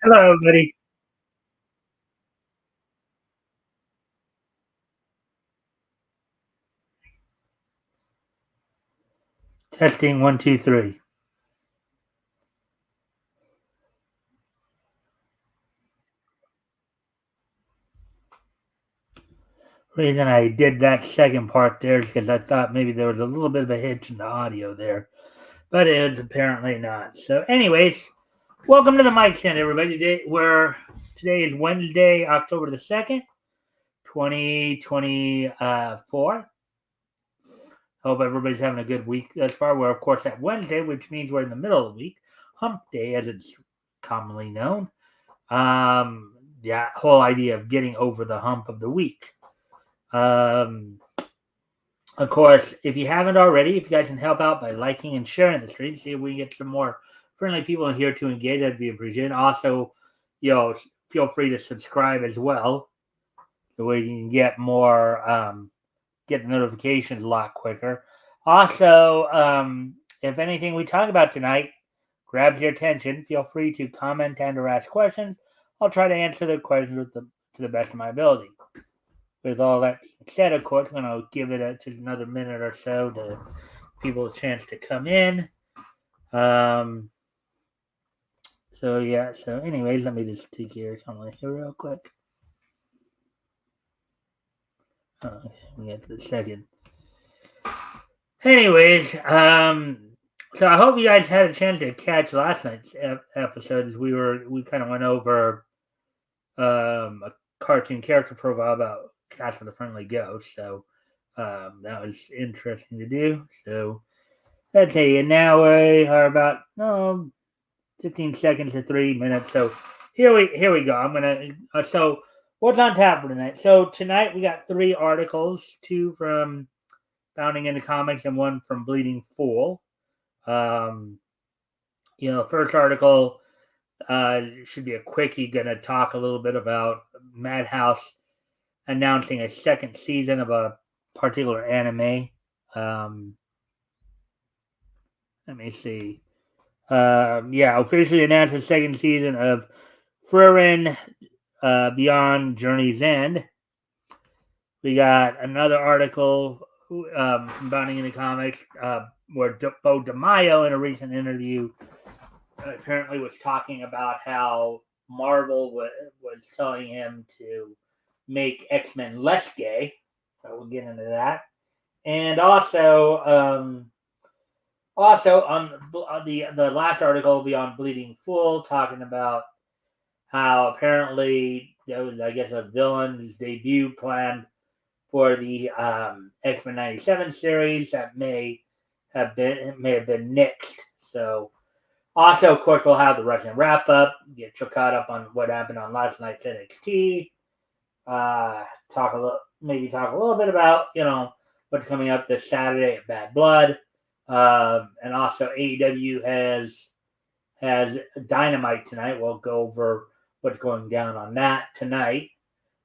Hello, everybody. Testing one, two, three. Reason I did that second part there is because I thought maybe there was a little bit of a hitch in the audio there, but it's apparently not. So, anyways, welcome to the Mikestand, everybody. Today is Wednesday, October the 2nd, 2024. Hope everybody's having a good week thus far. We're, of course, at Wednesday, which means we're in the middle of the week, hump day, as it's commonly known. The whole idea of getting over the hump of the week. Um, of course, if you haven't already, if you guys can help out by liking and sharing the stream, see if we can get some more friendly people in here to engage, that'd be appreciated. Also, feel free to subscribe as well, so we can get more, get the notifications a lot quicker. Also, if anything we talk about tonight grabs your attention, feel free to comment and or ask questions. I'll try to answer the questions to the best of my ability. With all that being said, of course, I'm going to give it just another minute or so to people a chance to come in. Um, so anyways, let me just take care of something here real quick. We get to the second. Anyways, so I hope you guys had a chance to catch last night's episode as we kind of went over a cartoon character profile about Castle the Friendly Ghost. So that was interesting to do. So I'll tell you now we are about 15 seconds to 3 minutes. So here we go. I'm gonna so what's on tap for tonight? So tonight we got three articles, two from Bounding into Comics and one from Bleeding Fool. First article should be a quickie. Gonna talk a little bit about Madhouse announcing a second season of a particular anime. Let me see. Officially announced the second season of Frieren Beyond Journey's End. We got another article from Bounding into Comics where Bo DeMaio, in a recent interview, apparently was talking about how Marvel was telling him to make X-Men less gay. So we'll get into that. And also on the last article will be on Bleeding Fool, talking about how apparently there was, I guess, a villain's debut planned for the X-Men '97 series that may have been nixed. So, also, of course, we'll have the Russian wrap up, get you caught up on what happened on last night's NXT. Talk a little bit about what's coming up this Saturday at Bad Blood. And also AEW has Dynamite tonight. We'll go over what's going down on that tonight.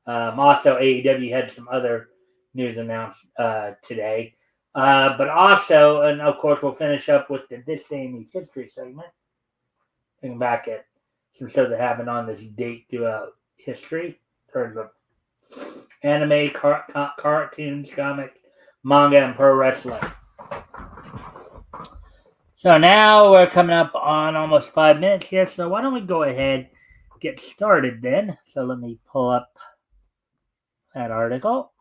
Also, AEW had some other news announced today. But also, and of course, we'll finish up with the This Day in Each History segment. Looking back at some stuff that happened on this date throughout history in terms of anime, cartoons, comics, manga, and pro wrestling. So now we're coming up on almost 5 minutes here. So why don't we go ahead get started then? So let me pull up that article.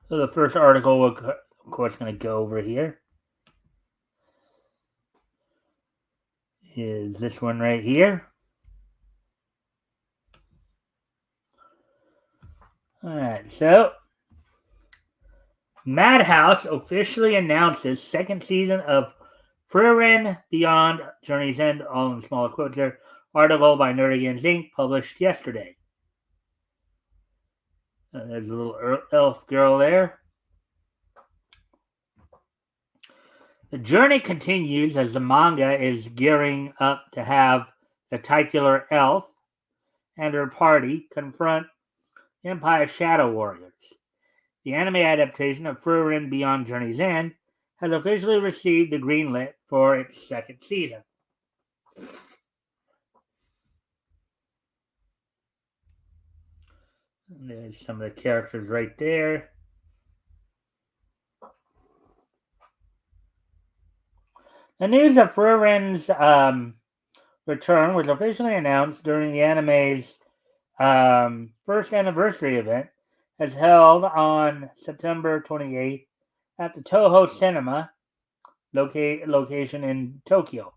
So the first article we're of course going to go over here is this one right here. All right, so Madhouse officially announces second season of Frieren Beyond Journey's End, all in small quotes there. Article by Nerdigans Inc. published yesterday. There's a little elf girl there. The journey continues as the manga is gearing up to have the titular elf and her party confront Empire Shadow Warriors. The anime adaptation of Frieren Beyond Journey's End has officially received the green lit for its second season. And there's some of the characters right there. The news of Frierin's return was officially announced during the anime's first anniversary event, as held on September 28th at the Toho Cinema location in Tokyo.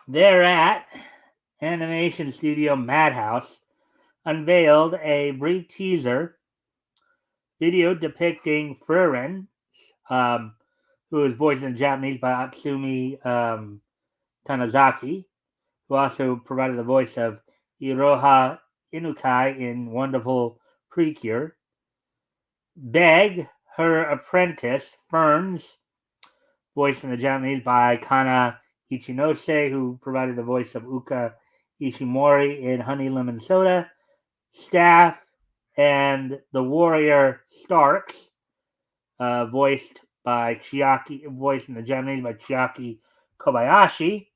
Thereat, animation studio Madhouse unveiled a brief teaser video depicting Frieren, um, who is voiced in Japanese by Atsumi Tanizaki, who also provided the voice of Iroha Inukai in Wonderful Precure. Beg, her apprentice, Ferns, voiced in the Japanese by Kana Ichinose, who provided the voice of Uka Ishimori in Honey Lemon Soda. Staff and the warrior Starks, voiced in the Japanese by Chiaki Kobayashi,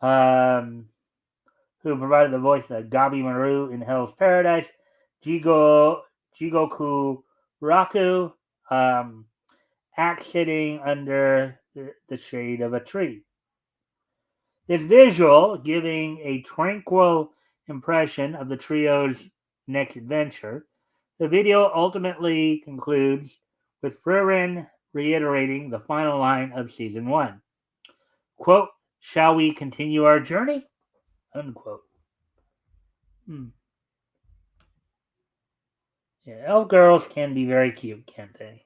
who provided the voice of Gabi Maru in Hell's Paradise. Jigoku Raku, act sitting under the shade of a tree. This visual, giving a tranquil impression of the trio's next adventure, the video ultimately concludes with Frieren reiterating the final line of season 1. Quote, "Shall we continue our journey?" Unquote. Yeah, elf girls can be very cute, can't they?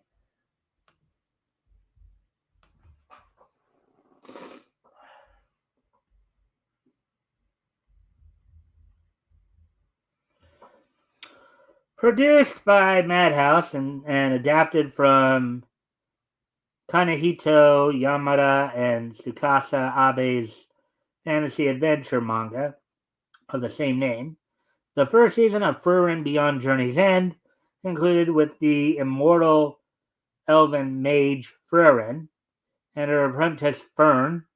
Produced by Madhouse and adapted from Kanehito Yamada and Tsukasa Abe's fantasy adventure manga of the same name, the first season of Frieren Beyond Journey's End concluded with the immortal elven mage Frieren and her apprentice Fern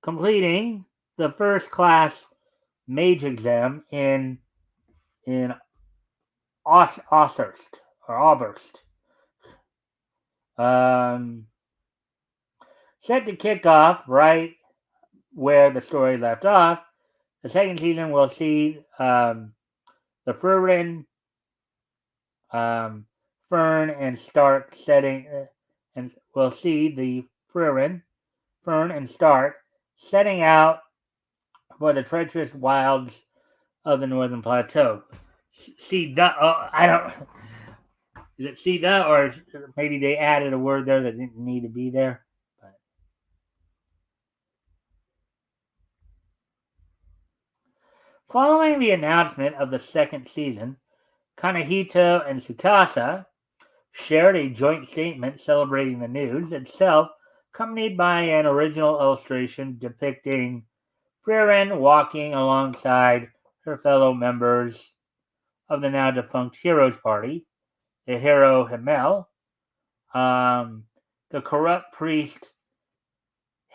completing the first class mage exam in Oberst. Set to kick off right where the story left off, the second season will see the Frieren, Fern, and Stark and we'll see the Frieren, Fern, and Stark setting out for the treacherous wilds of the Northern Plateau. See that? I don't. Is it see that, or maybe they added a word there that didn't need to be there? But. Following the announcement of the second season, Kanehito and Tsukasa shared a joint statement celebrating the news itself, accompanied by an original illustration depicting Frieren walking alongside her fellow members of the now defunct Heroes Party, the hero Himel, the corrupt priest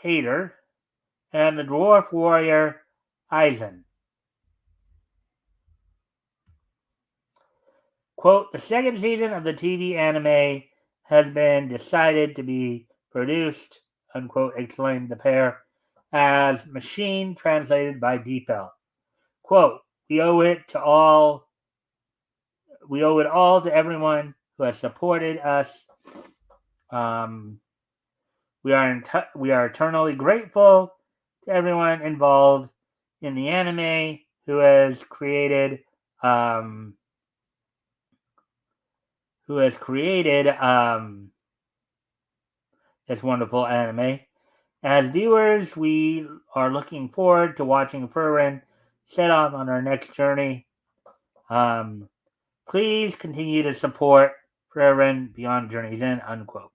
Hader, and the dwarf warrior Aizen. Quote, "The second season of the TV anime has been decided to be produced," unquote, exclaimed the pair, as Machine translated by Deepel. Quote, we owe it all to everyone who has supported us. We are eternally grateful to everyone involved in the anime who has created this wonderful anime. As viewers, we are looking forward to watching Frieren set off on our next journey. Please continue to support Frieren Beyond Journey's End, unquote.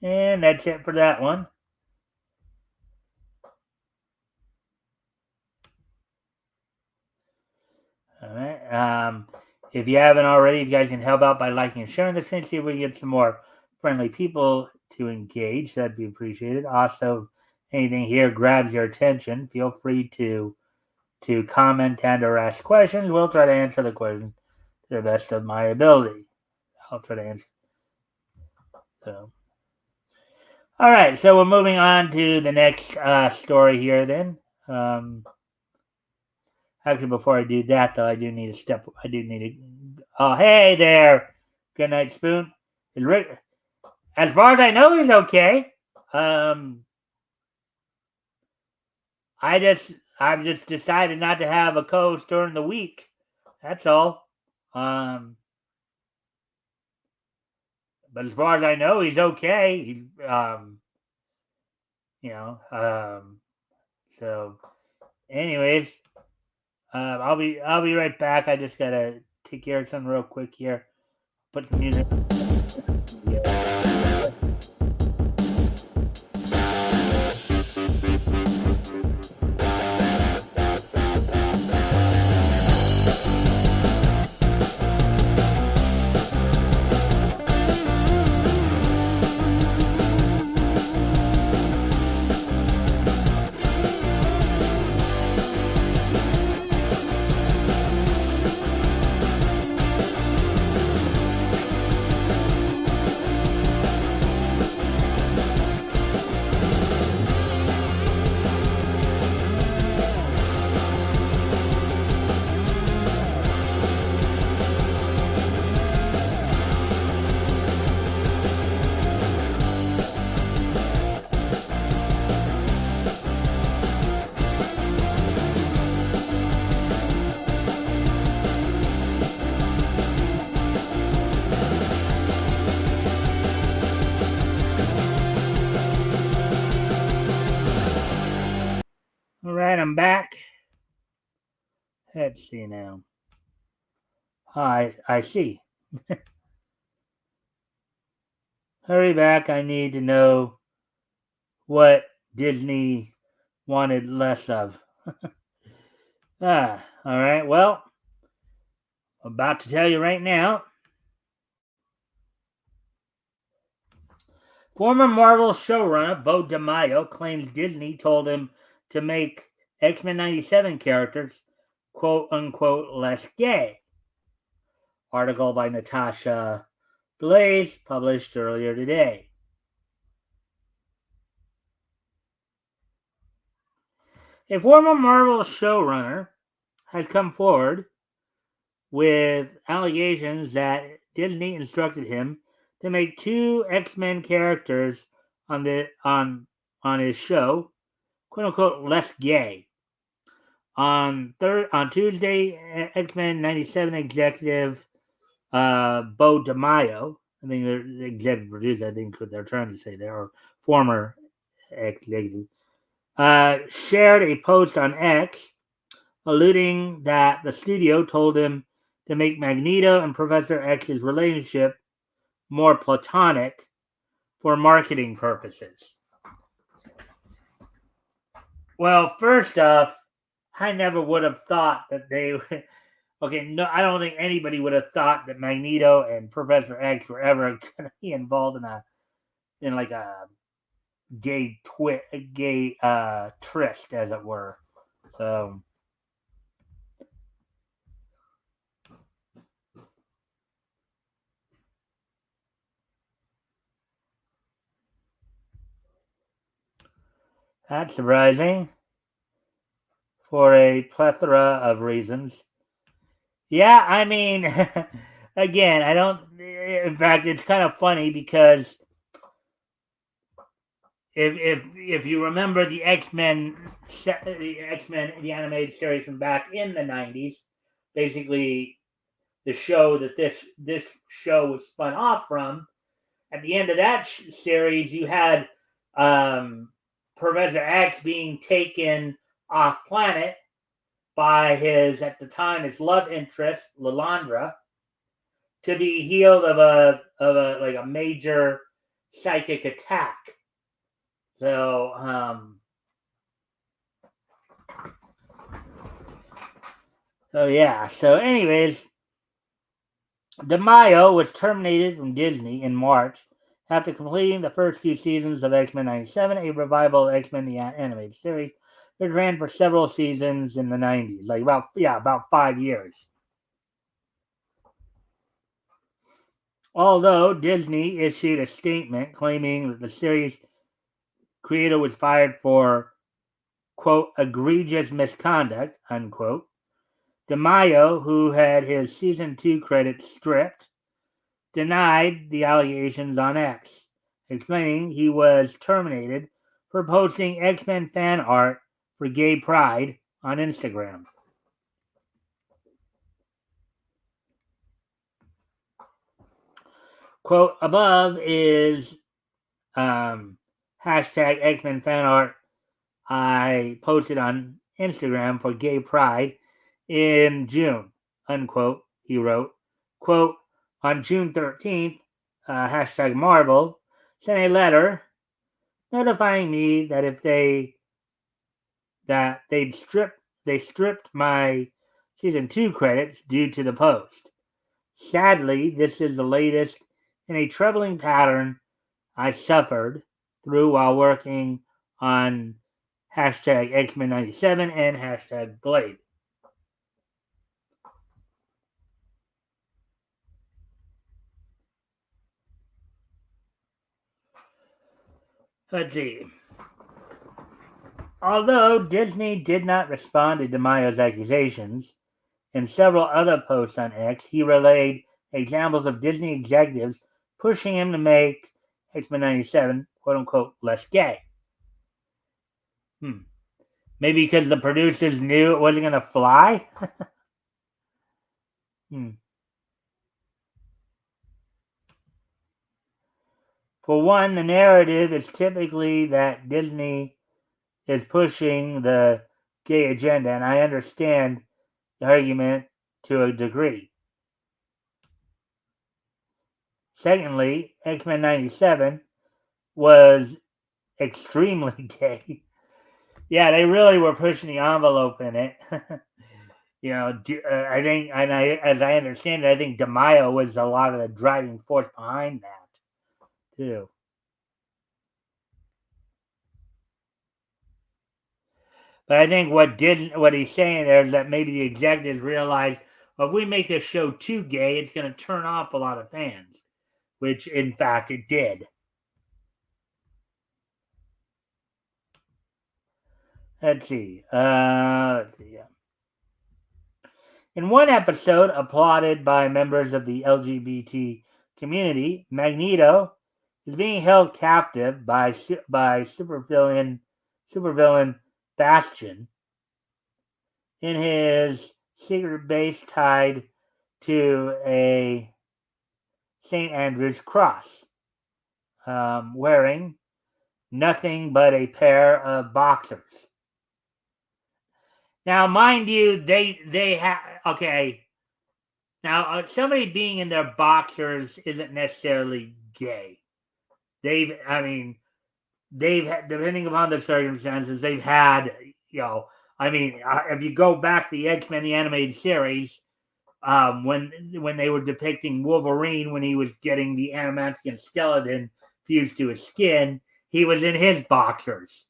And that's it for that one. All right. If you haven't already, you guys can help out by liking and sharing this thing. See if we can get some more friendly people to engage. That'd be appreciated. Also, anything here grabs your attention, feel free to comment and or ask questions. We'll try to answer the question to the best of my ability. I'll try to answer. So, all right. So we're moving on to the next story here. Then, actually, before I do that, though, I do need to step. I do need to. Oh, hey there. Good night, Spoon. Is Rick? As far as I know, he's okay. Um, I've just decided not to have a co-host during the week. That's all. But as far as I know, he's okay. He's you know. So, anyways, I'll be right back. I just gotta take care of something real quick here. Put some music. All right, I'm back. Let's see now. I see. Hurry back. I need to know what Disney wanted less of. All right. Well, I'm about to tell you right now. Former Marvel showrunner Bo DeMaio claims Disney told him to make X-Men 97 characters quote unquote less gay. Article by Natasha Blaze published earlier today. A former Marvel showrunner has come forward with allegations that Disney instructed him to make two X-Men characters on his show, quote unquote, less gay. On Tuesday, X-Men 97 executive Bo DeMaio, I think the executive producer, I think is what they're trying to say there, or former executive, shared a post on X alluding that the studio told him to make Magneto and Professor X's relationship more platonic for marketing purposes. Well, first off, I never would have thought that they. Okay, no, I don't think anybody would have thought that Magneto and Professor X were ever going to be involved in like a gay tryst, as it were. So that's surprising for a plethora of reasons. Yeah, I mean, again, I don't. In fact, it's kind of funny because if you remember the the animated series from back in the '90s, basically the show that this show was spun off from. At the end of that series, you had Professor X being taken off planet by his at the time his love interest Lilandra to be healed of a like a major psychic attack. So, So, anyways, DeMaio was terminated from Disney in March after completing the first two seasons of X-Men '97, a revival of X-Men the animated series, which ran for several seasons in the '90s, like about 5 years. Although Disney issued a statement claiming that the series creator was fired for, quote, egregious misconduct, unquote, DeMaio, who had his season 2 credits stripped, denied the allegations on X, explaining he was terminated for posting X-Men fan art for gay pride on Instagram. Quote, above is hashtag X-Men fan art I posted on Instagram for gay pride in June, unquote, he wrote. Quote, on June 13th, hashtag Marvel sent a letter notifying me that they stripped my season 2 credits due to the post. Sadly, this is the latest in a troubling pattern I suffered through while working on hashtag X-Men '97 and hashtag Blade. Let's see. Although Disney did not respond to DeMaio's accusations, in several other posts on X, he relayed examples of Disney executives pushing him to make X-Men '97, quote-unquote, less gay. Maybe because the producers knew it wasn't going to fly? For one, the narrative is typically that Disney is pushing the gay agenda, and I understand the argument to a degree. Secondly, X-Men '97 was extremely gay. Yeah, they really were pushing the envelope in it. I think, as I understand it, I think DeMaio was a lot of the driving force behind that, too. But I think what he's saying there is that maybe the executives realized, well, if we make this show too gay, it's going to turn off a lot of fans, which in fact it did. Let's see. Yeah. In one episode, applauded by members of the LGBT community, Magneto is being held captive by supervillain Bastion in his secret base tied to a St. Andrew's cross, wearing nothing but a pair of boxers. Now, mind you, they have okay. Now, somebody being in their boxers isn't necessarily gay. Depending upon the circumstances, they've had, if you go back to the X-Men the animated series, when they were depicting Wolverine when he was getting the adamantium skeleton fused to his skin, he was in his boxers.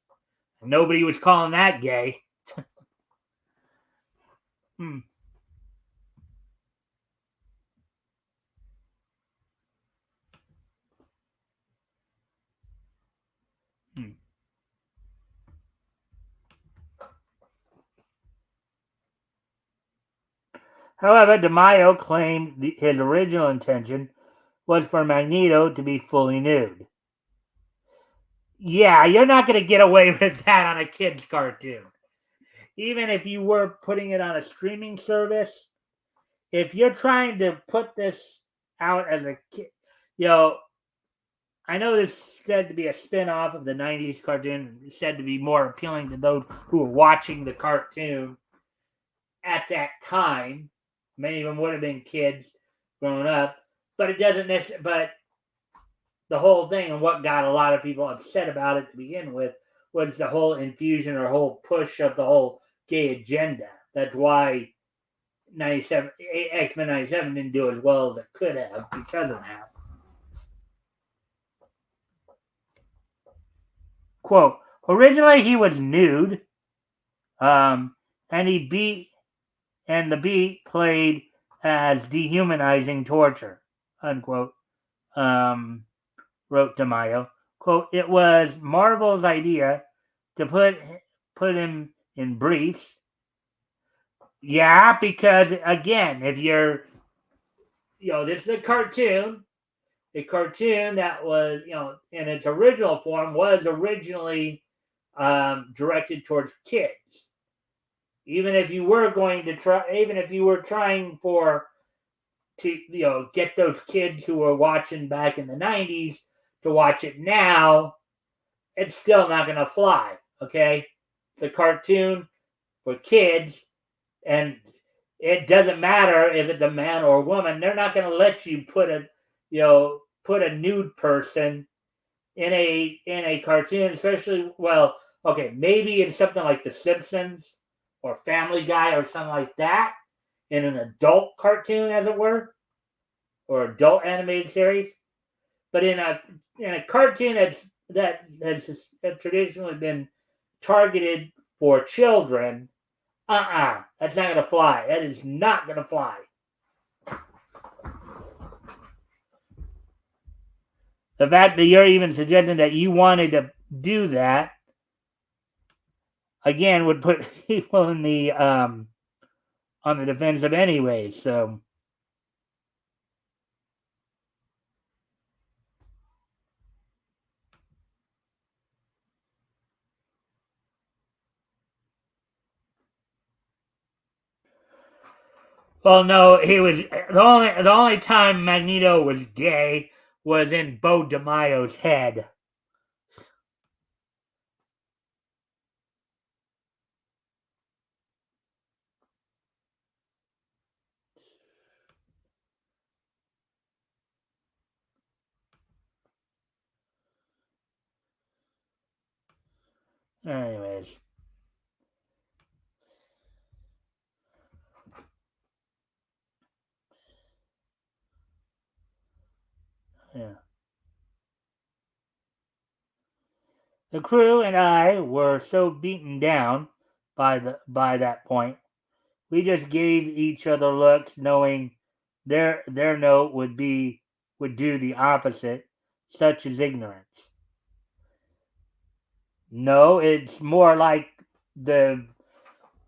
Nobody was calling that gay. However, DeMaio claimed his original intention was for Magneto to be fully nude. Yeah, you're not going to get away with that on a kid's cartoon. Even if you were putting it on a streaming service, if you're trying to put this out as a kid, I know this is said to be a spin-off of the 90s cartoon, said to be more appealing to those who were watching the cartoon at that time. Many of them would have been kids growing up, but it doesn't necessarily. But the whole thing, and what got a lot of people upset about it to begin with, was the whole infusion or whole push of the whole gay agenda. That's why X-Men 97 didn't do as well as it could have because of that. Quote, originally he was nude, and the beat played as dehumanizing torture, unquote, wrote DeMaio. Quote, it was Marvel's idea to put him in briefs. Yeah, because again, if you're, this is a cartoon that was, in its original form, was originally directed towards kids. Even if you were trying to get those kids who were watching back in the 90s to watch it now, it's still not going to fly. Okay, it's a cartoon for kids, and it doesn't matter if it's a man or a woman. They're not going to let you put a nude person in a cartoon, especially, maybe in something like The Simpsons or Family Guy or something like that, in an adult cartoon, as it were, or adult animated series. But in a cartoon that has traditionally been targeted for children, that's not going to fly. That is not going to fly. The fact that you're even suggesting that you wanted to do that, again, would put people in the on the defensive anyway. So, well, no, he was the only time Magneto was gay was in Bo DeMaio's head. Anyways. Yeah. The crew and I were so beaten down by that point. We just gave each other looks, knowing their note would do the opposite. Such is ignorance. No, it's more like the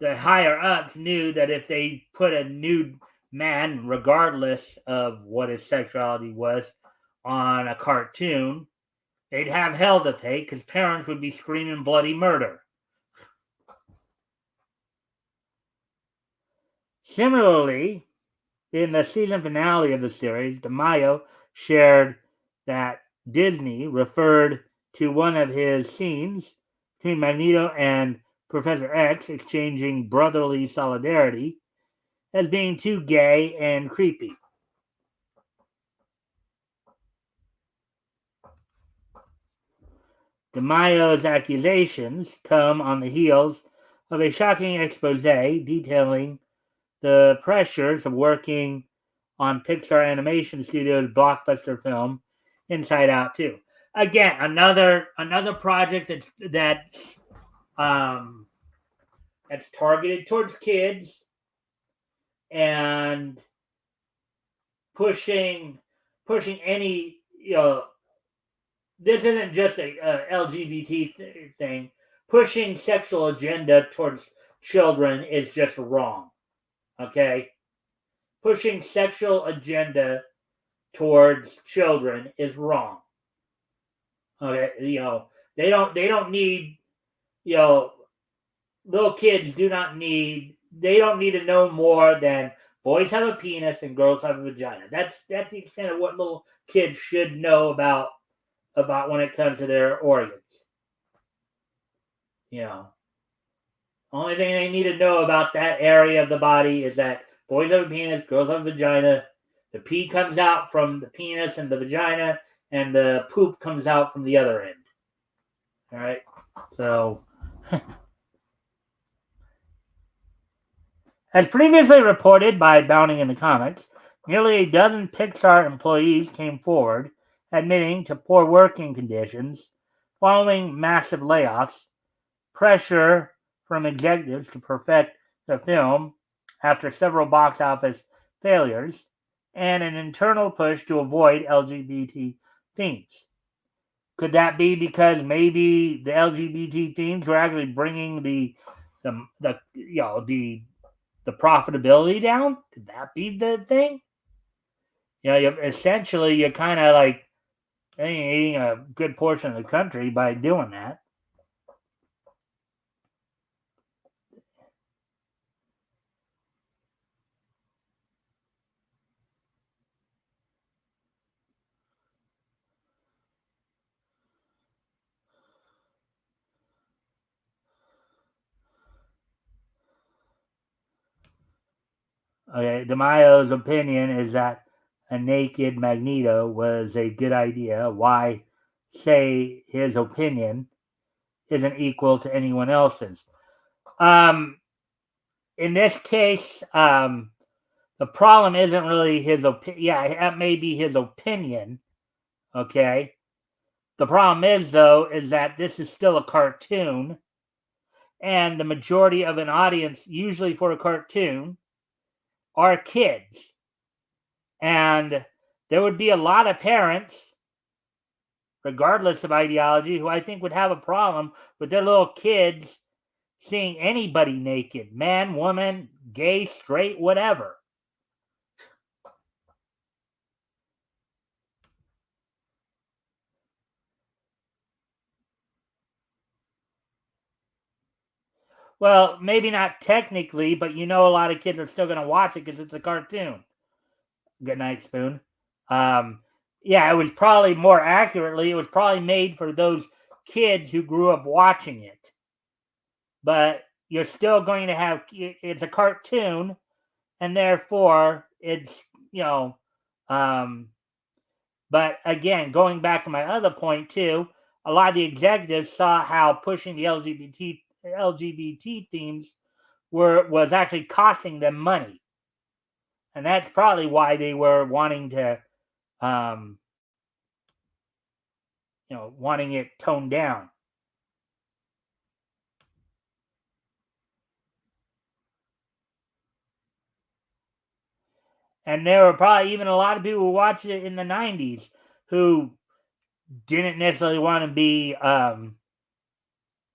higher ups knew that if they put a nude man, regardless of what his sexuality was, on a cartoon, they'd have hell to pay because parents would be screaming bloody murder. Similarly, in the season finale of the series, DeMaio shared that Disney referred to one of his scenes between Magneto and Professor X exchanging brotherly solidarity as being too gay and creepy. DeMaio's accusations come on the heels of a shocking expose detailing the pressures of working on Pixar Animation Studios' blockbuster film Inside Out 2. Again, another project that's targeted towards kids and pushing any, this isn't just a LGBT thing. Pushing sexual agenda towards children is just wrong. Okay? Pushing sexual agenda towards children is wrong. Okay, they don't need, little kids they don't need to know more than boys have a penis and girls have a vagina. That's the extent of what little kids should know about when it comes to their organs. Only thing they need to know about that area of the body is that boys have a penis, girls have a vagina. The pee comes out from the penis and the vagina, and the poop comes out from the other end. All right, so as previously reported by Bounding in the Comics, nearly a dozen Pixar employees came forward admitting to poor working conditions following massive layoffs, pressure from executives to perfect the film after several box office failures, and an internal push to avoid LGBT themes. Could that be because maybe the LGBT themes were actually bringing the profitability down? Could that be the thing? Essentially you're kind of like eating a good portion of the country by doing that. Okay, DeMaio's opinion is that a naked Magneto was a good idea. Why say his opinion isn't equal to anyone else's? Um, in this case, the problem isn't really his opinion. Yeah, that may be his opinion. Okay. The problem is, though, is that this is still a cartoon, and the majority of an audience, usually for a cartoon, are kids. And there would be a lot of parents, regardless of ideology, who I think would have a problem with their little kids seeing anybody naked, man, woman, gay, straight, whatever. Well, maybe not technically, but a lot of kids are still going to watch it because it's a cartoon. Good night, Spoon. Um, yeah, it was probably more accurately, it was probably made for those kids who grew up watching it. But you're still going to have, it's a cartoon, and therefore it's, um, but again, going back to my other point too, a lot of the executives saw how pushing the LGBT themes was actually costing them money, and that's probably why they were wanting to, um, wanting it toned down. And there were probably even a lot of people who watched it in the '90s who didn't necessarily want to be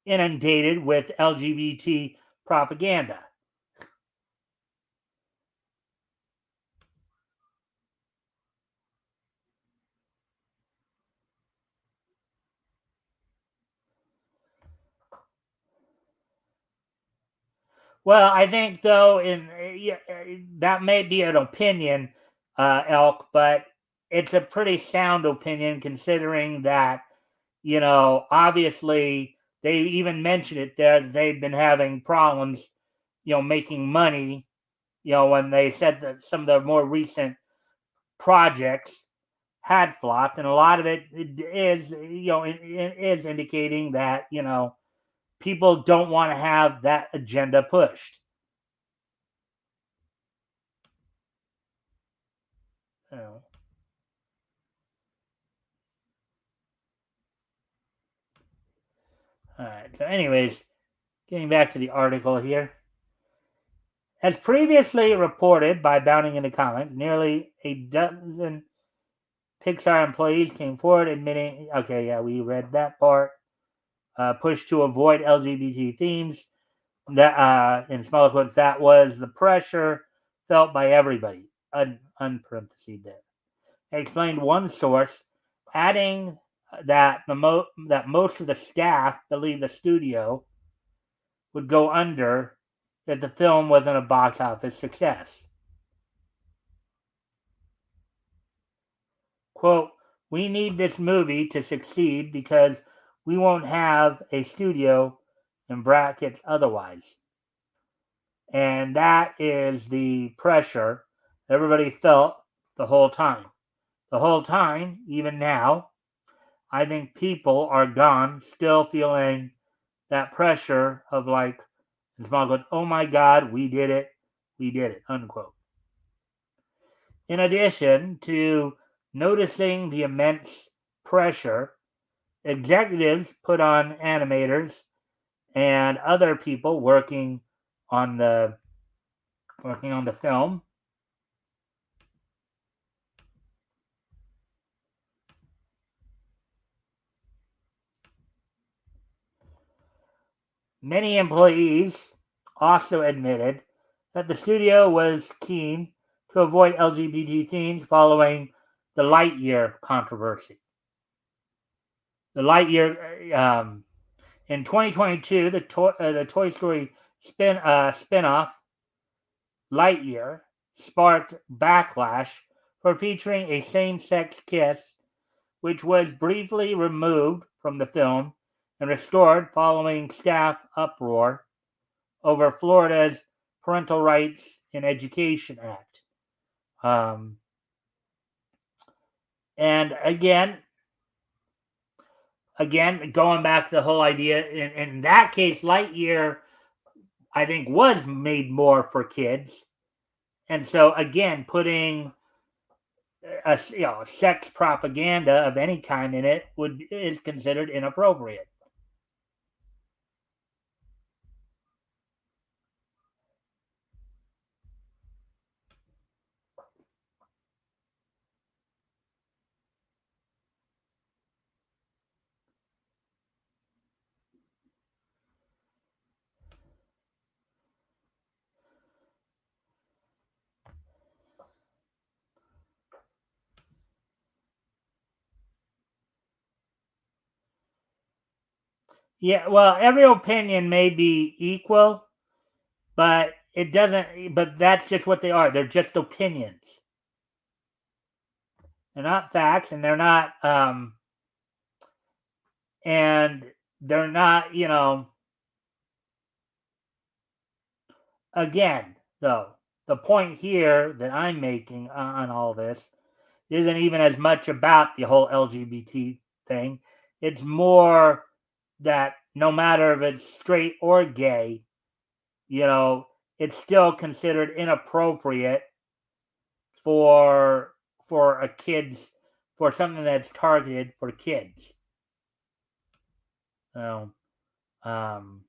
inundated with LGBT propaganda. Well, I think though, that may be an opinion, Elk, but it's a pretty sound opinion considering that obviously they even mentioned it there that they've been having problems, making money. When they said that some of the more recent projects had flopped, and a lot of it is it is indicating that people don't want to have that agenda pushed. You know. All right. So, anyways, getting back to the article here. As previously reported by Bounding in the Comics, nearly a dozen Pixar employees came forward admitting, okay, yeah, we read that part, push to avoid LGBT themes. That, in smaller quotes, that was the pressure felt by everybody. Unparenthesed there. They explained one source, adding that that most of the staff believe the studio would go under if the film wasn't a box office success. Quote, we need this movie to succeed because we won't have a studio in brackets otherwise. And that is the pressure everybody felt the whole time. the whole time, even now, I think people are gone still feeling that pressure of like, and small goes, oh my God, we did it, unquote. In addition to noticing the immense pressure executives put on animators and other people on the working on the film, many employees also admitted that the studio was keen to avoid LGBT themes following the Lightyear controversy. The Lightyear in 2022, the Toy Story spinoff Lightyear sparked backlash for featuring a same-sex kiss, which was briefly removed from the film and restored following staff uproar over Florida's Parental Rights in Education Act. And again, going back to the whole idea, in that case, Lightyear, I think, was made more for kids. And so, again, putting sex propaganda of any kind in it is considered inappropriate. Yeah, well, every opinion may be equal, but it doesn't. But that's just what they are. They're just opinions. They're not facts, and they're not. And they're not. Again, though, the point here that I'm making on all this isn't even as much about the whole LGBT thing. It's more that no matter if it's straight or gay, it's still considered inappropriate for a kids for something that's targeted for kids. So, um,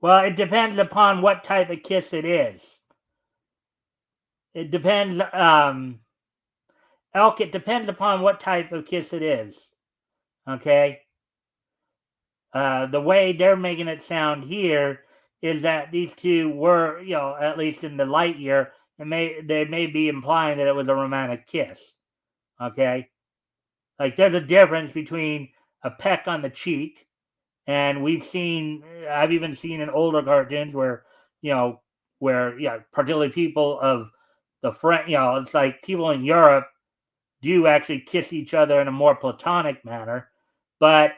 well, it depends upon what type of kiss it is. It depends. Elk, it depends upon what type of kiss it is. Okay. The way they're making it sound here is that these two were, at least in the Lightyear, they may be implying that it was a romantic kiss. Okay. Like there's a difference between a peck on the cheek, and I've even seen in older cartoons where, particularly people of the French, it's like people in Europe do actually kiss each other in a more platonic manner, but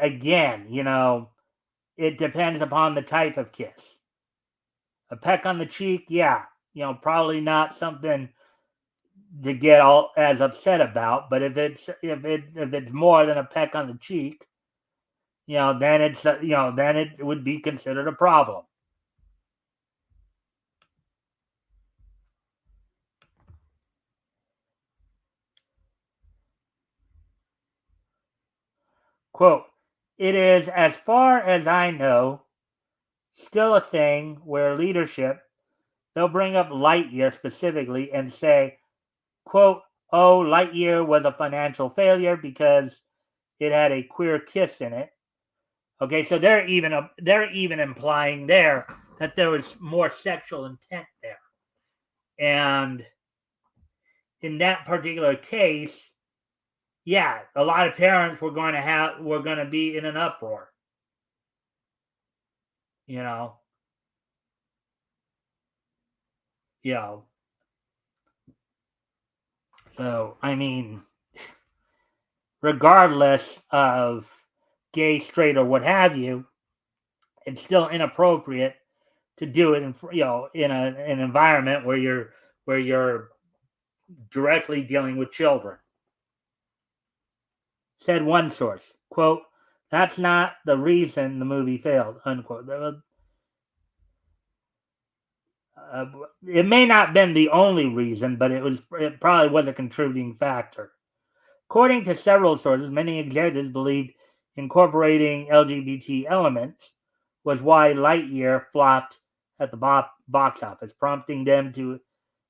again, it depends upon the type of kiss. A peck on the cheek, yeah, probably not something to get all as upset about. But if it's more than a peck on the cheek, then it would be considered a problem. Quote, it is, as far as I know, still a thing where leadership, they'll bring up Lightyear specifically and say, quote, oh, Lightyear was a financial failure because it had a queer kiss in it. Okay, so they're even implying there that there was more sexual intent there. And in that particular case, yeah, a lot of parents were going to be in an uproar. You know, you know. So I mean, regardless of gay, straight, or what have you, it's still inappropriate to do it in an environment where you're directly dealing with children. Said one source, quote, "That's not the reason the movie failed," unquote. It may not have been the only reason, but it probably was a contributing factor. According to several sources, many executives believed incorporating LGBT elements was why Lightyear flopped at the box office, prompting them to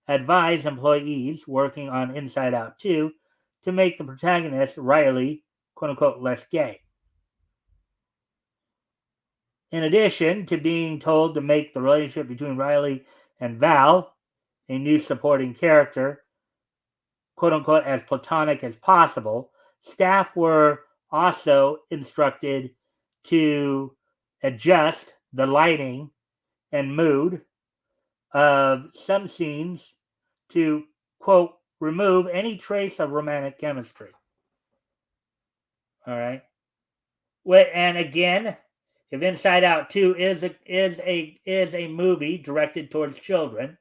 advise employees working on Inside Out 2 to make the protagonist, Riley, quote-unquote, less gay. In addition to being told to make the relationship between Riley and Val, a new supporting character, quote-unquote, as platonic as possible, staff were also instructed to adjust the lighting and mood of some scenes to, quote, remove any trace of romantic chemistry. All right. And again, if Inside Out 2 is a movie directed towards children,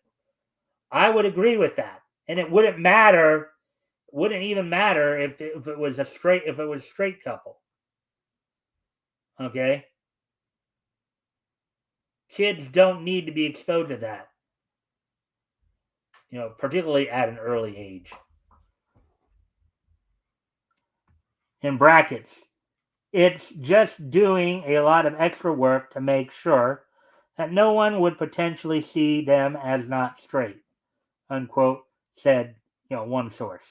I would agree with that. And it wouldn't even matter if it was a straight couple. Okay? Kids don't need to be exposed to that. Particularly at an early age. In brackets, it's just doing a lot of extra work to make sure that no one would potentially see them as not straight, unquote, said one source.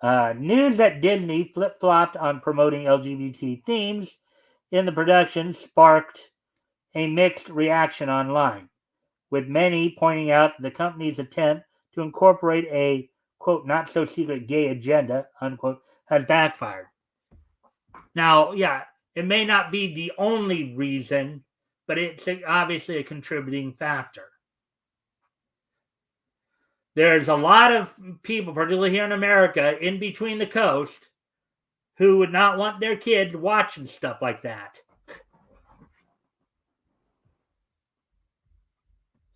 News that Disney flip-flopped on promoting LGBT themes in the production sparked a mixed reaction online, with many pointing out the company's attempt to incorporate a, quote, not-so-secret gay agenda, unquote, has backfired. Now, yeah, it may not be the only reason, but it's obviously a contributing factor. There's a lot of people, particularly here in America, in between the coast, who would not want their kids watching stuff like that.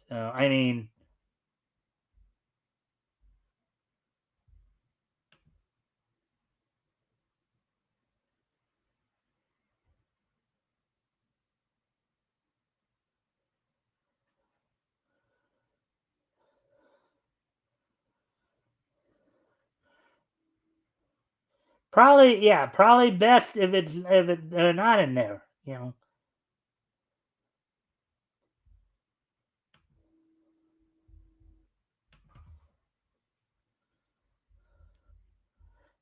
So, I mean, probably best if they're not in there.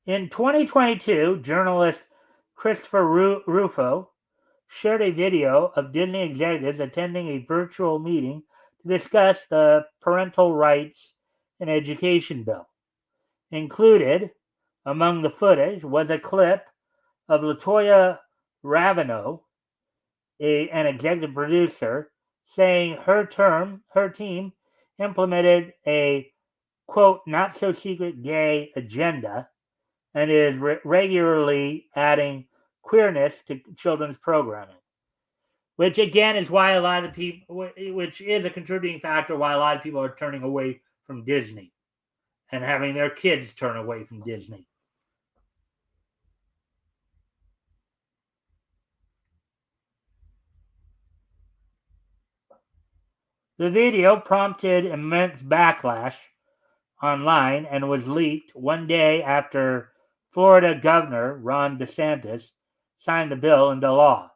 In 2022, journalist Christopher Rufo shared a video of Disney executives attending a virtual meeting to discuss the parental rights and education bill. Included among the footage was a clip of Latoya Ravino, an executive producer, saying her team implemented a, quote, not-so-secret gay agenda and is regularly adding queerness to children's programming. Which again is why a lot of people, which is a contributing factor why a lot of people are turning away from Disney and having their kids turn away from Disney. The video prompted immense backlash online and was leaked one day after Florida Governor Ron DeSantis signed the bill into law.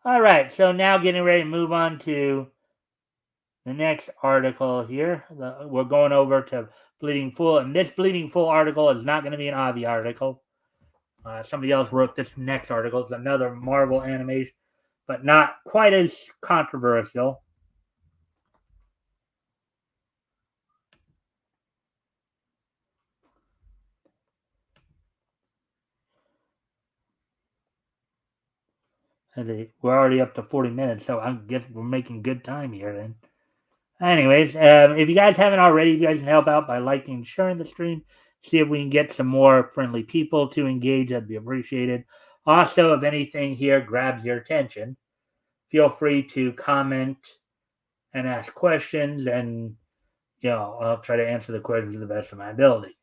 All right, so now getting ready to move on to the next article here. We're going over to Bleeding Full, and this Bleeding Full article is not going to be an Avi article. Somebody else wrote this next article. It's another Marvel animation, but not quite as controversial. We're already up to 40 minutes, so I guess we're making good time here then. Anyways, if you guys haven't already, you guys can help out by liking and sharing the stream. See if we can get some more friendly people to engage. That'd be appreciated. Also, if anything here grabs your attention, feel free to comment and ask questions, and I'll try to answer the questions to the best of my ability.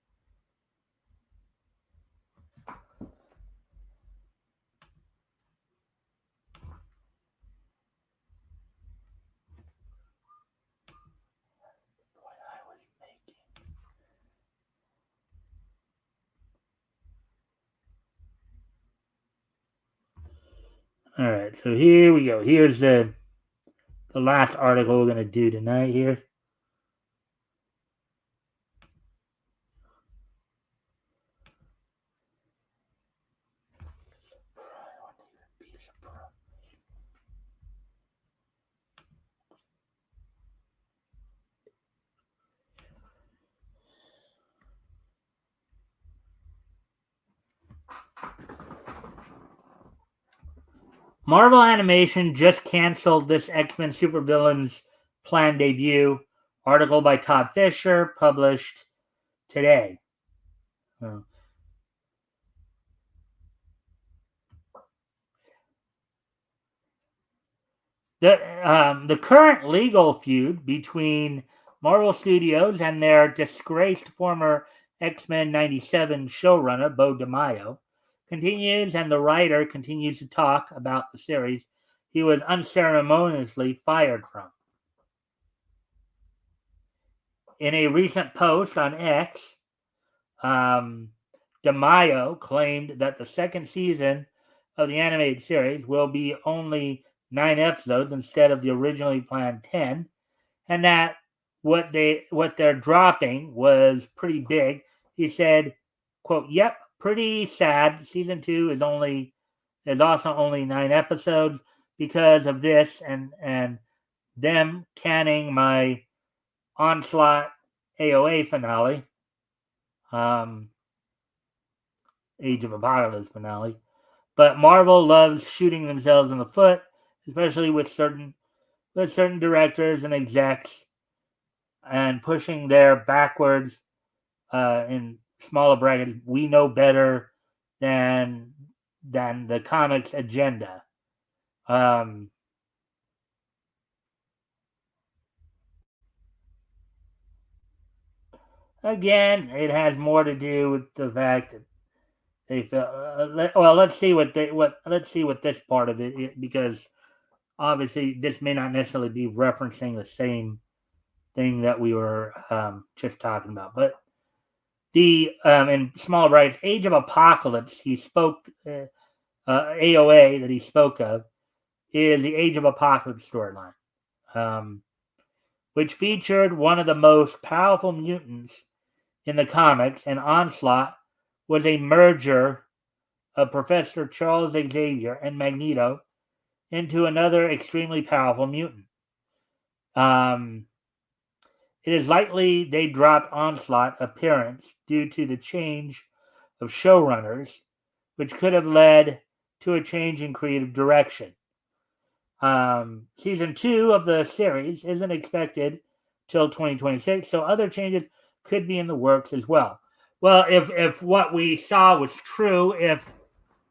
All right, so here we go. Here's the last article we're going to do tonight here. Marvel Animation just canceled this X-Men supervillains planned debut. Article by Todd Fisher, published today. The current legal feud between Marvel Studios and their disgraced former X-Men 97 showrunner, Bo DeMaio, continues, and the writer continues to talk about the series he was unceremoniously fired from. In a recent post on X, DeMaio claimed that the second season of the animated series will be only 9 episodes instead of the originally planned 10, and that what they're dropping was pretty big. He said, quote, "Yep, pretty sad. Season 2 is also only 9 episodes because of this and them canning my Onslaught AOA finale, Age of Apocalypse finale. But Marvel loves shooting themselves in the foot, especially with certain directors and execs, and pushing their backwards in smaller brackets. We know better than the comics agenda." Again, it has more to do with the fact that they feel. Well, let's see what this part of it is, because obviously this may not necessarily be referencing the same thing that we were just talking about. But the in smaller rights, Age of Apocalypse, he spoke AOA that he spoke of is the Age of Apocalypse storyline, which featured one of the most powerful mutants in the comics, and Onslaught was a merger of Professor Charles Xavier and Magneto into another extremely powerful mutant. It is likely they dropped Onslaught appearance due to the change of showrunners, which could have led to a change in creative direction. Season 2 of the series isn't expected till 2026, so other changes could be in the works as well. Well, if what we saw was true, if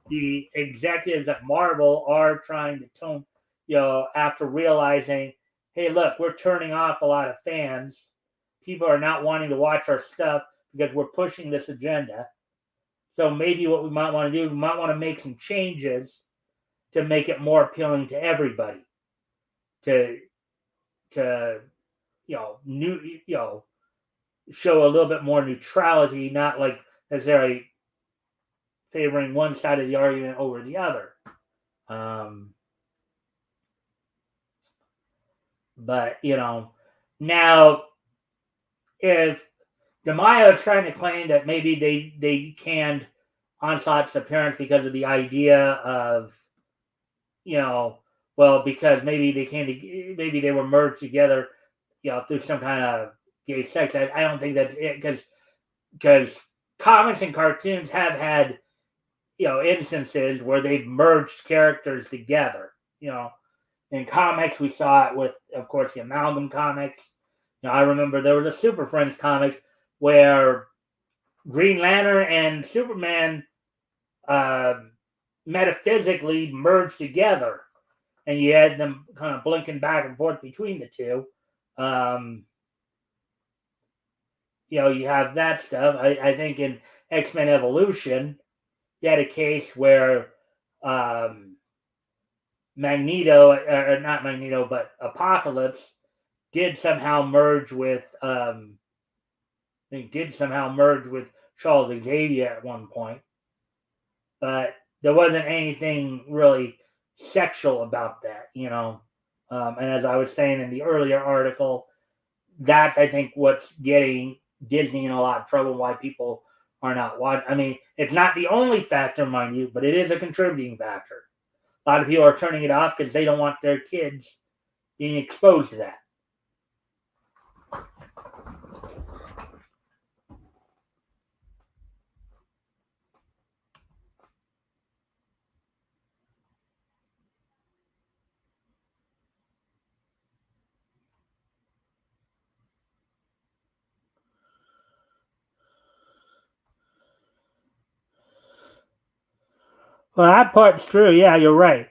the executives at Marvel are trying to tone, after realizing, hey, look, we're turning off a lot of fans. People are not wanting to watch our stuff because we're pushing this agenda. So maybe what we might want to do, we might want to make some changes to make it more appealing to everybody. To show a little bit more neutrality, not like necessarily favoring one side of the argument over the other. But now if DeMaio is trying to claim that maybe they canned Onslaught's appearance because of the idea of, because maybe they were merged together, through some kind of gay sex. I don't think that's it, because comics and cartoons have had, instances where they've merged characters together. In comics, we saw it with, of course, the Amalgam comics. I remember there was a Super Friends comic where Green Lantern and Superman metaphysically merged together, and you had them kind of blinking back and forth between the two. You have that stuff. I think in X-Men Evolution, you had a case where Magneto, or not Magneto, but Apocalypse did somehow merge with Charles Xavier at one point, but there wasn't anything really sexual about that, and as I was saying in the earlier article, that's, I think, what's getting Disney in a lot of trouble, why people are not watching. I mean, it's not the only factor, mind you, but it is a contributing factor. A lot of people are turning it off because they don't want their kids being exposed to that. Well, that part's true. Yeah, you're right.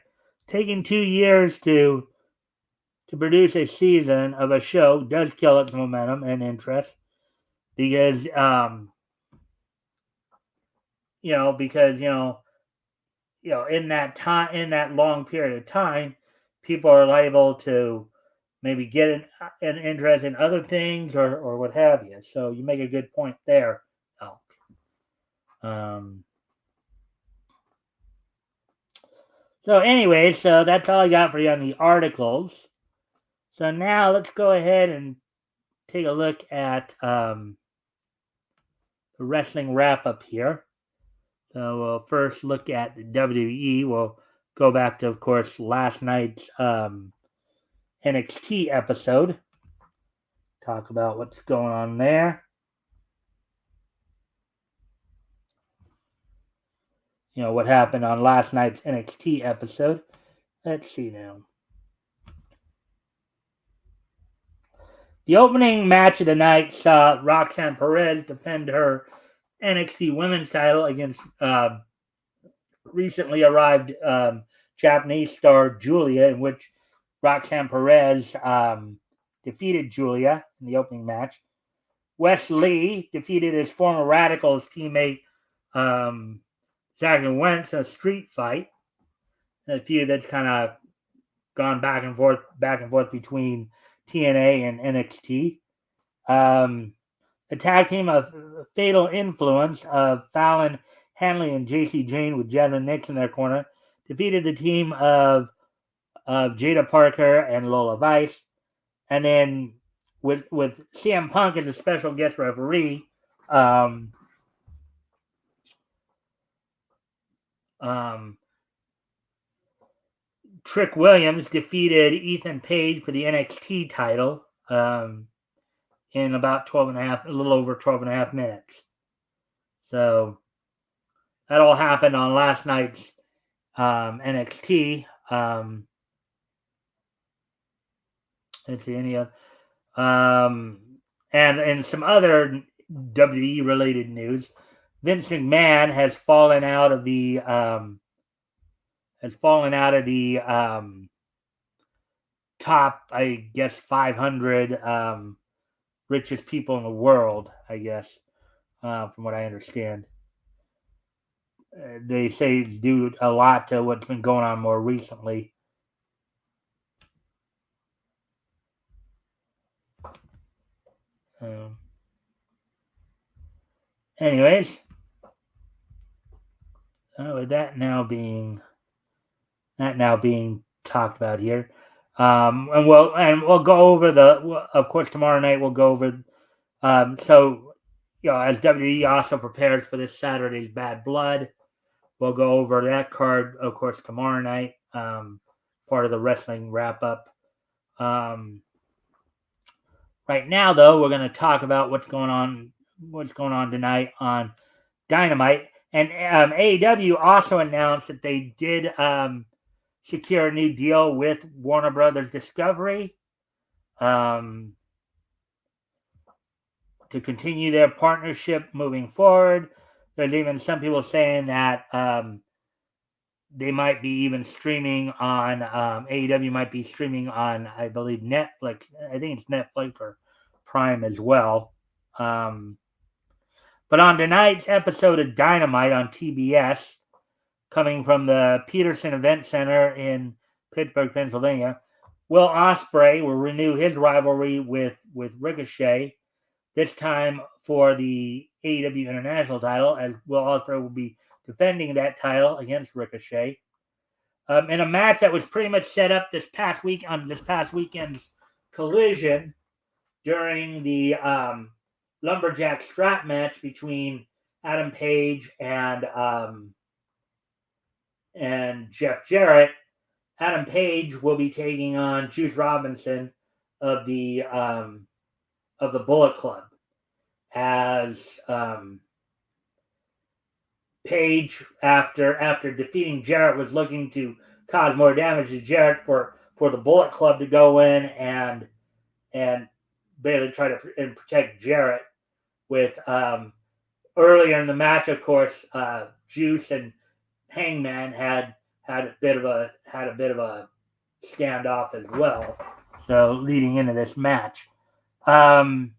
Taking 2 years to produce a season of a show does kill its momentum and interest because in that long period of time, people are liable to maybe get an interest in other things or what have you. So you make a good point there, Elk. So anyway, so that's all I got for you on the articles. So now let's go ahead and take a look at the wrestling wrap-up here. So we'll first look at the WWE. We'll go back to, of course, last night's NXT episode. Talk about what's going on there. What happened on last night's NXT episode. Let's see now. The opening match of the night saw Roxanne Perez defend her NXT Women's title against recently arrived Japanese star Julia, in which Roxanne Perez defeated Julia in the opening match. Wes Lee defeated his former Radicals teammate Zachary Wentz in a street fight. A feud that's kind of gone back and forth between TNA and NXT. The tag team of Fatal Influence of Fallon Henley and JC Jane with Jasmine Nix in their corner defeated the team of Jada Parker and Lola Vice. And then with CM Punk as a special guest referee, Trick Williams defeated Ethan Page for the NXT title in about a little over 12 and a half minutes. So that all happened on last night's NXT. Let's see any other. And some other WWE related news. Vince McMahon has fallen out of the top, I guess, 500 richest people in the world, I guess, from what I understand. They say it's due a lot to what's been going on more recently. Anyways, with that now being talked about here, and we'll go over of course tomorrow night we'll go over. So as WWE also prepares for this Saturday's Bad Blood, we'll go over that card, of course, tomorrow night. Part of the wrestling wrap up. Right now, though, we're going to talk about what's going on tonight on Dynamite. And AEW also announced that they did secure a new deal with Warner Brothers Discovery to continue their partnership moving forward. There's even some people saying that they might be even streaming on AEW might be streaming on, I believe, Netflix. I think it's Netflix or Prime as well. But on tonight's episode of Dynamite on TBS, coming from the Peterson Event Center in Pittsburgh, Pennsylvania, Will Ospreay will renew his rivalry with Ricochet, this time for the AEW International title, as Will Ospreay will be defending that title against Ricochet. In a match that was pretty much set up this past weekend's Collision during the lumberjack strap match between Adam Page and Jeff Jarrett. Adam Page will be taking on Juice Robinson of the Bullet Club, as Page, after defeating Jarrett, was looking to cause more damage to Jarrett for the Bullet Club to go in and barely try to protect Jarrett. With earlier in the match, of course, Juice and Hangman had a bit of a standoff as well. So leading into this match, in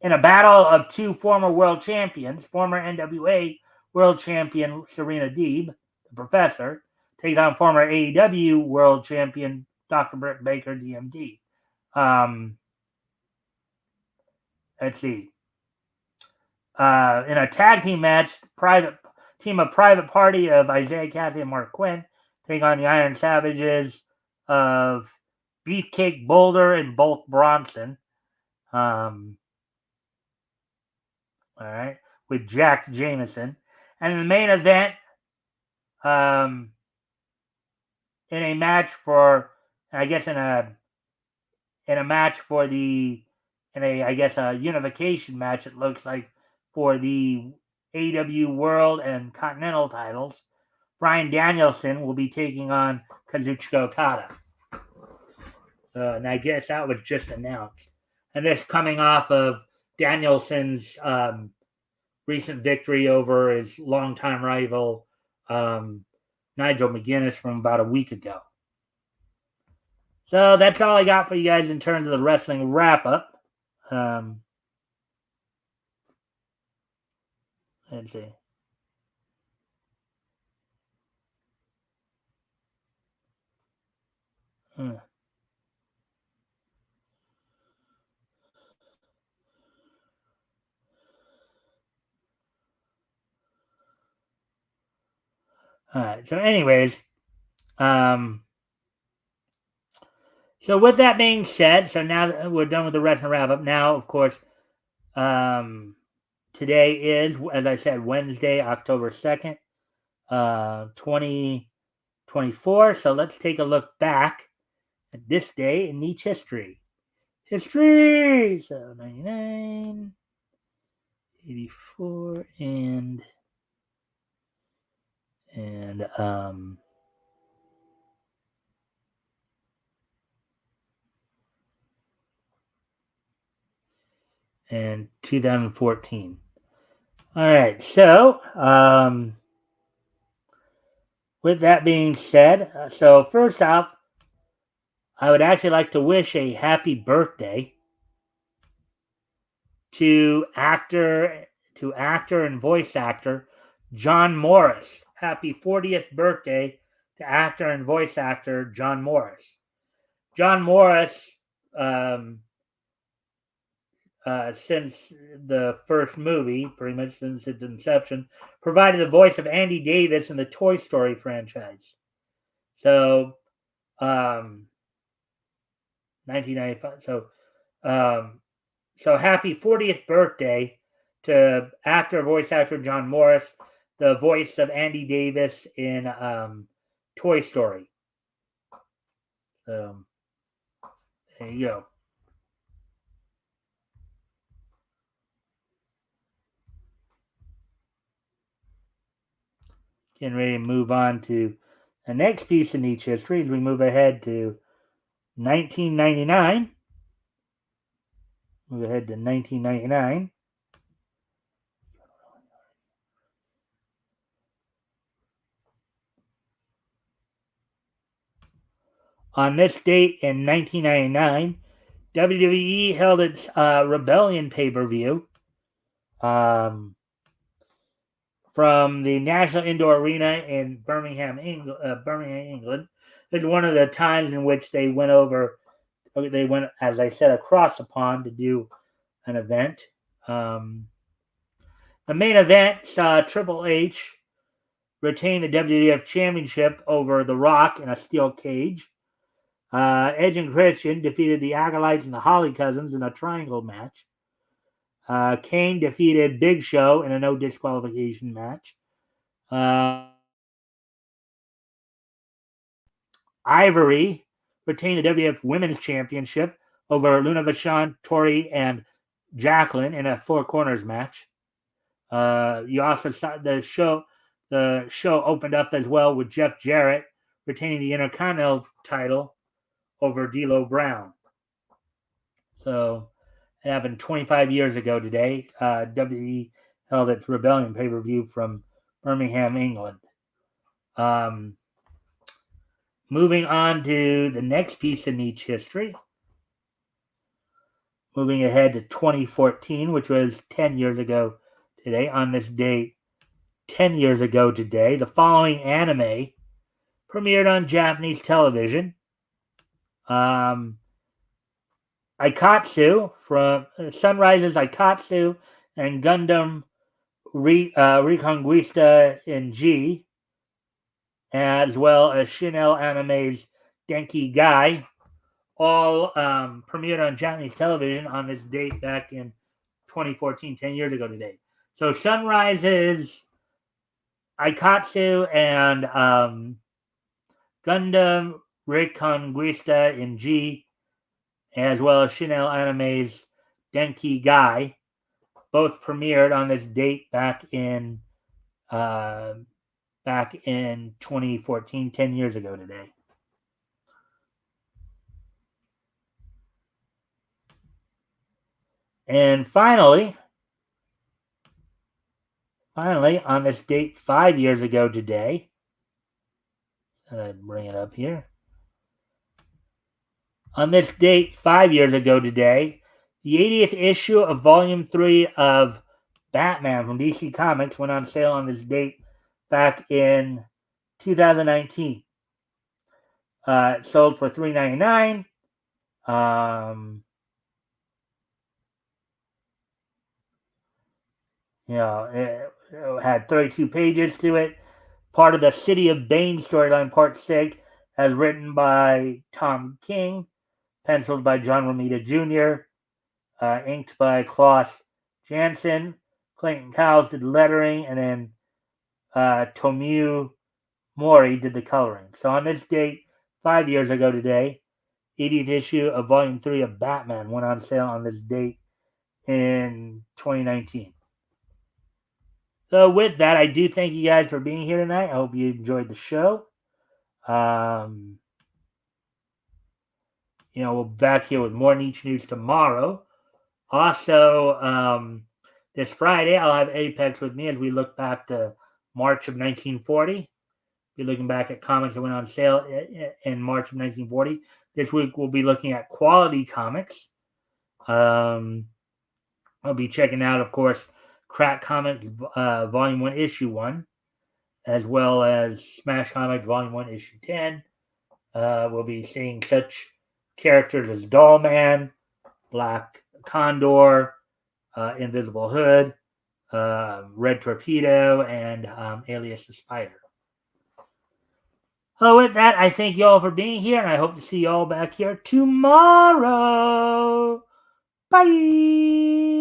a battle of two former world champions, former NWA world champion Serena Deeb, the Professor, takes on former AEW world champion Dr. Britt Baker, DMD. Let's see. In a tag team match, Private Party of Isaiah Cassidy and Mark Quinn take on the Iron Savages of Beefcake Boulder and Bulk Bronson. All right, with Jack Jameson. And in the main event, in a match for, I guess in a match for the, a unification match, it looks like, for the AEW World and Continental titles, Bryan Danielson will be taking on Kazuchika Okada. And I guess that was just announced. And this coming off of Danielson's recent victory over his longtime rival, Nigel McGuinness, from about a week ago. So that's all I got for you guys in terms of the wrestling wrap-up. Let's see. All right. So anyways, so with that being said, so now that we're done with the wrestling wrap-up, now, of course, today is, as I said, Wednesday, October 2nd, 2024. So let's take a look back at this day in Nietzsche history. So 99, 84, and 2014. All right, so with that being said, so first off, I would actually like to wish a happy birthday to actor and voice actor John Morris. Happy 40th birthday to actor and voice actor John Morris. John Morris, since the first movie, pretty much since its inception, provided the voice of Andy Davis in the Toy Story franchise. So, 1995. So happy 40th birthday to voice actor John Morris, the voice of Andy Davis in Toy Story. So there you go. Getting ready to move on to The next piece of niche history, as we move ahead to 1999. Move ahead to 1999. On this date in 1999, WWE held its Rebellion pay-per-view from the National Indoor Arena in Birmingham, England. It's one of the times in which they went, as I said, across the pond to do an event. The main event saw Triple H retain the WWF Championship over The Rock in a steel cage. Edge and Christian defeated the Acolytes and the Holly Cousins in a triangle match. Kane defeated Big Show in a no disqualification match. Ivory retained the WWF Women's Championship over Luna Vachon, Tori, and Jacqueline in a Four Corners match. You also saw the show. The show opened up as well with Jeff Jarrett retaining the Intercontinental title over D'Lo Brown. So it happened 25 years ago today. WWE held its Rebellion pay-per-view from Birmingham, England. Moving on to the next piece of niche history. Moving ahead to 2014, which was 10 years ago today. On this date, 10 years ago today, the following anime premiered on Japanese television. Aikatsu from Sunrise's Aikatsu and Gundam Reconquista in G, as well as Shin-El Anime's Denki Gai, all premiered on Japanese television on this date back in 2014, 10 years ago today. So Sunrise's Aikatsu and Gundam Reconquista in G, as well as Shin-El Anime's Denki Gai, both premiered on this date back in 2014, 10 years ago today. And finally, on this date 5 years ago today, bring it up here. On this date 5 years ago today, the 80th issue of Volume 3 of Batman from DC Comics went on sale on this date back in 2019. It sold for $3.99. It had 32 pages to it. Part of the City of Bane storyline, Part 6, as written by Tom King, penciled by John Romita Jr., inked by Klaus Janson. Clayton Cowles did lettering, and then Tomoe Mori did the coloring. So on this date, 5 years ago today, 80th issue of Volume 3 of Batman went on sale on this date in 2019. So with that, I do thank you guys for being here tonight. I hope you enjoyed the show. We'll be back here with more niche news tomorrow. Also, this Friday, I'll have Apex with me as we look back to March of 1940. Be looking back at comics that went on sale in March of 1940. This week, we'll be looking at quality comics. I'll be checking out, of course, Crack Comics Volume 1, Issue 1, as well as Smash Comics Volume 1, Issue 10. We'll be seeing such characters as Dollman, Black Condor, Invisible Hood, Red Torpedo, and Alias the Spider. So with that, I thank you all for being here, and I hope to see you all back here tomorrow. Bye!